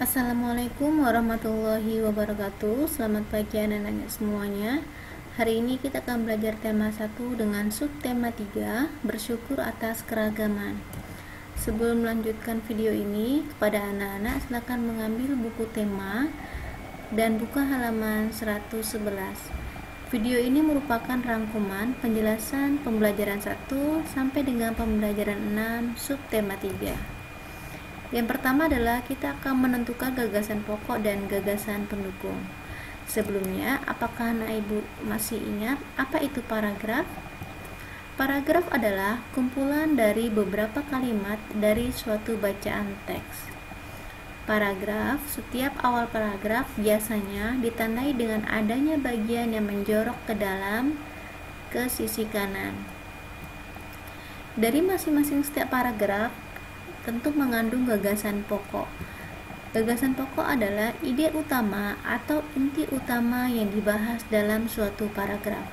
Assalamualaikum warahmatullahi wabarakatuh. Selamat pagi anak-anak semuanya. Hari ini kita akan belajar tema 1 dengan subtema 3, bersyukur atas keragaman. Sebelum melanjutkan video ini, kepada anak-anak silakan mengambil buku tema dan buka halaman 111. Video ini merupakan rangkuman penjelasan pembelajaran 1 sampai dengan pembelajaran 6 subtema 3. Yang pertama adalah kita akan menentukan gagasan pokok dan gagasan pendukung. Sebelumnya, apakah anak ibu masih ingat apa itu paragraf? Paragraf adalah kumpulan dari beberapa kalimat dari suatu bacaan teks. Paragraf, setiap awal paragraf biasanya ditandai dengan adanya bagian yang menjorok ke dalam ke sisi kanan. Dari masing-masing setiap paragraf tentu mengandung gagasan pokok. Gagasan pokok adalah ide utama atau inti utama yang dibahas dalam suatu paragraf.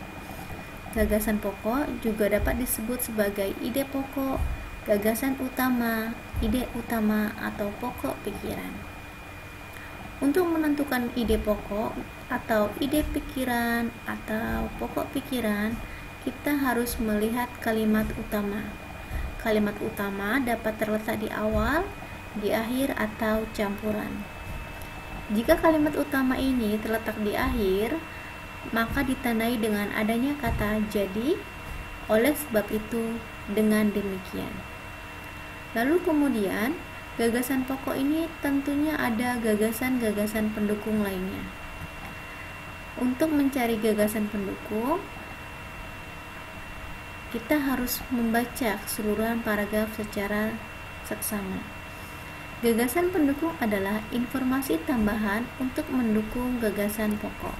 Gagasan pokok juga dapat disebut sebagai ide pokok, gagasan utama, ide utama, atau pokok pikiran. Untuk menentukan ide pokok atau ide pikiran atau pokok pikiran, kita harus melihat kalimat utama. Kalimat utama dapat terletak di awal, di akhir, atau campuran. Jika kalimat utama ini terletak di akhir, maka ditandai dengan adanya kata jadi, oleh sebab itu, dengan demikian. Lalu kemudian, gagasan pokok ini tentunya ada gagasan-gagasan pendukung lainnya. Untuk mencari gagasan pendukung, kita harus membaca keseluruhan paragraf secara seksama. Gagasan pendukung adalah informasi tambahan untuk mendukung gagasan pokok.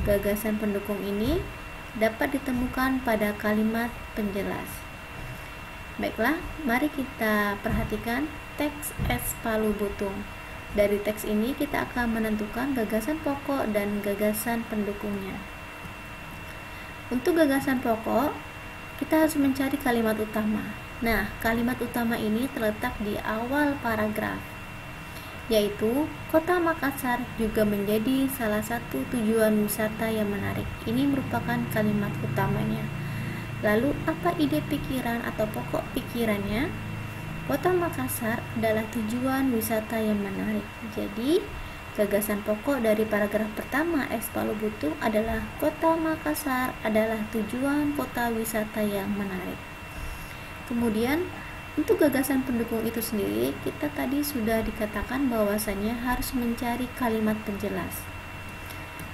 Gagasan pendukung ini dapat ditemukan pada kalimat penjelas. Baiklah, mari kita perhatikan teks es Palu Butung. Dari teks ini kita akan menentukan gagasan pokok dan gagasan pendukungnya. Untuk gagasan pokok, kita harus mencari kalimat utama. Nah, kalimat utama ini terletak di awal paragraf, yaitu Kota Makassar juga menjadi salah satu tujuan wisata yang menarik. Ini merupakan kalimat utamanya. Lalu, apa ide pikiran atau pokok pikirannya? Kota Makassar adalah tujuan wisata yang menarik. Jadi, gagasan pokok dari paragraf pertama es Palu Butung adalah Kota Makassar adalah tujuan kota wisata yang menarik. Kemudian, untuk gagasan pendukung itu sendiri, kita tadi sudah dikatakan bahwasannya harus mencari kalimat penjelas.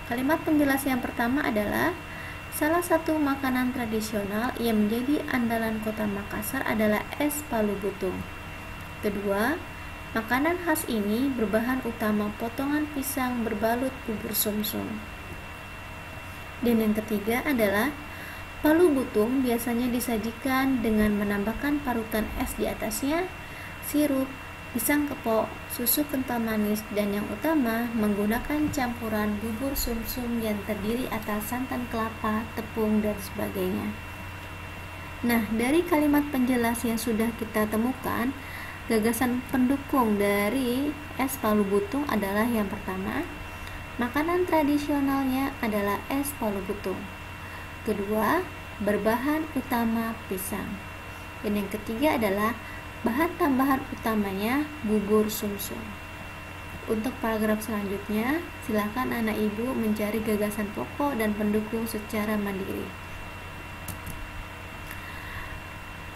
Kalimat penjelas yang pertama adalah salah satu makanan tradisional yang menjadi andalan Kota Makassar adalah es Palu Butung. Kedua, makanan khas ini berbahan utama potongan pisang berbalut bubur sumsum. Dan yang ketiga adalah Palu Butung biasanya disajikan dengan menambahkan parutan es di atasnya, sirup, pisang kepok, susu kental manis, dan yang utama menggunakan campuran bubur sumsum yang terdiri atas santan kelapa, tepung, dan sebagainya. Nah, dari kalimat penjelas yang sudah kita temukan, gagasan pendukung dari es Palu Butung adalah yang pertama, makanan tradisionalnya adalah es Palu Butung. Kedua, berbahan utama pisang. Dan yang ketiga adalah bahan tambahan utamanya bubur sumsum. Untuk paragraf selanjutnya, silakan anak ibu mencari gagasan pokok dan pendukung secara mandiri.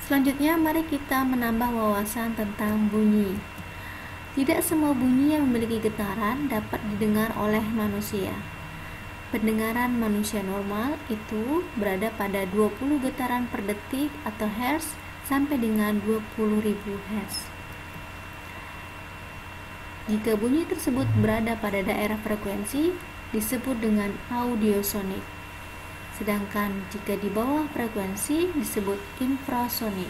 Selanjutnya, mari kita menambah wawasan tentang bunyi. Tidak semua bunyi yang memiliki getaran dapat didengar oleh manusia. Pendengaran manusia normal itu berada pada 20 getaran per detik atau hertz sampai dengan 20.000 hertz. Jika bunyi tersebut berada pada daerah frekuensi, disebut dengan audiosonik. Sedangkan jika di bawah frekuensi disebut infrasonik.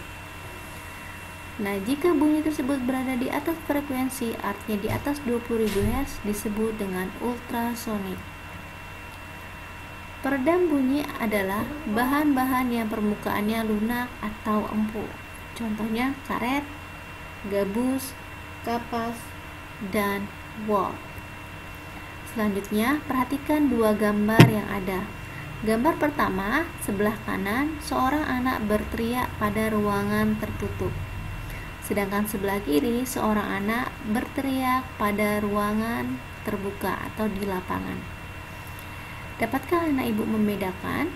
Nah, jika bunyi tersebut berada di atas frekuensi, artinya di atas 20.000 Hz, disebut dengan ultrasonik. Peredam bunyi adalah bahan-bahan yang permukaannya lunak atau empuk. Contohnya karet, gabus, kapas, dan wall. Selanjutnya, perhatikan dua gambar yang ada. Gambar pertama, sebelah kanan, seorang anak berteriak pada ruangan tertutup. Sedangkan sebelah kiri, seorang anak berteriak pada ruangan terbuka atau di lapangan. Dapatkah anak ibu membedakan?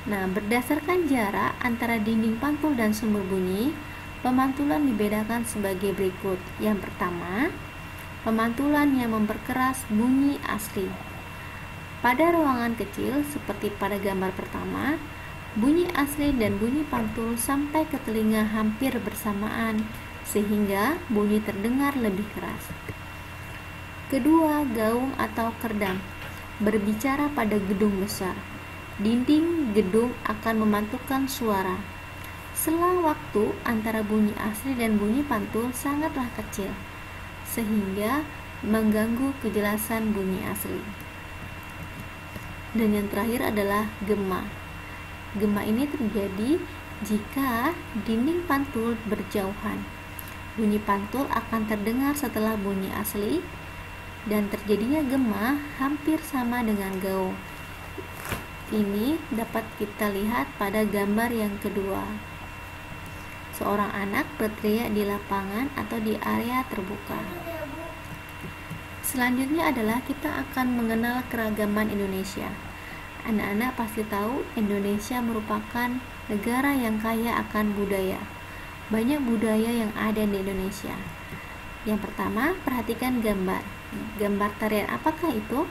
Nah, berdasarkan jarak antara dinding pantul dan sumber bunyi, pemantulan dibedakan sebagai berikut. Yang pertama, pemantulan yang memperkeras bunyi asli. Pada ruangan kecil, seperti pada gambar pertama, bunyi asli dan bunyi pantul sampai ke telinga hampir bersamaan, sehingga bunyi terdengar lebih keras. Kedua, gaung atau kerdang berbicara pada gedung besar. Dinding gedung akan memantulkan suara. Selang waktu antara bunyi asli dan bunyi pantul sangatlah kecil, sehingga mengganggu kejelasan bunyi asli. Dan yang terakhir adalah gema. Gema ini terjadi jika dinding pantul berjauhan. Bunyi pantul akan terdengar setelah bunyi asli, dan terjadinya gema hampir sama dengan gaung. Ini dapat kita lihat pada gambar yang kedua. Seorang anak berteriak di lapangan atau di area terbuka. Selanjutnya adalah kita akan mengenal keragaman Indonesia. Anak-anak pasti tahu Indonesia merupakan negara yang kaya akan budaya. Banyak budaya yang ada di Indonesia. Yang pertama, perhatikan gambar. Gambar tarian apakah itu?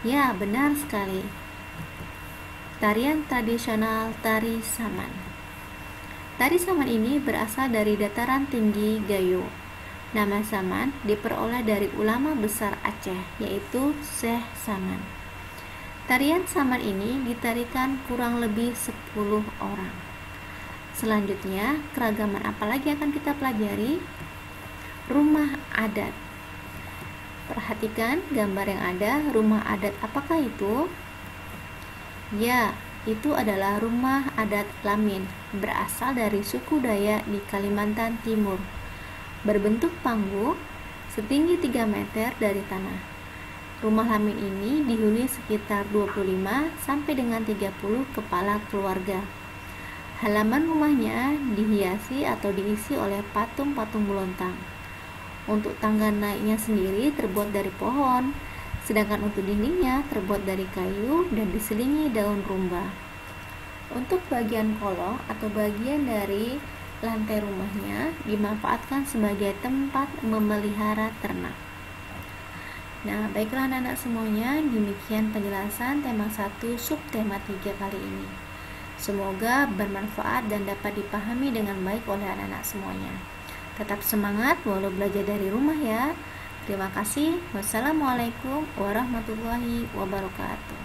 Ya, benar sekali. Tarian tradisional Tari Saman. Tari Saman ini berasal dari dataran tinggi Gayo. Nama Saman diperoleh dari ulama besar Aceh, yaitu Syekh Saman. Tarian Saman ini ditarikan kurang lebih 10 orang. Selanjutnya, keragaman apa lagi akan kita pelajari? Rumah adat. Perhatikan gambar yang ada. Rumah adat apakah itu? Ya, itu adalah rumah adat Lamin, berasal dari suku Dayak di Kalimantan Timur. Berbentuk panggung setinggi 3 meter dari tanah. Rumah Lamin ini dihuni sekitar 25 sampai dengan 30 kepala keluarga. Halaman rumahnya dihiasi atau diisi oleh patung-patung belontang. Untuk tangga naiknya sendiri terbuat dari pohon, sedangkan untuk dindingnya terbuat dari kayu dan diselingi daun rumba. Untuk bagian kolong atau bagian dari lantai rumahnya dimanfaatkan sebagai tempat memelihara ternak. Nah, baiklah anak-anak semuanya, demikian penjelasan tema 1 subtema 3 kali ini. Semoga bermanfaat dan dapat dipahami dengan baik oleh anak-anak semuanya. Tetap semangat walau belajar dari rumah ya. Terima kasih. Wassalamualaikum warahmatullahi wabarakatuh.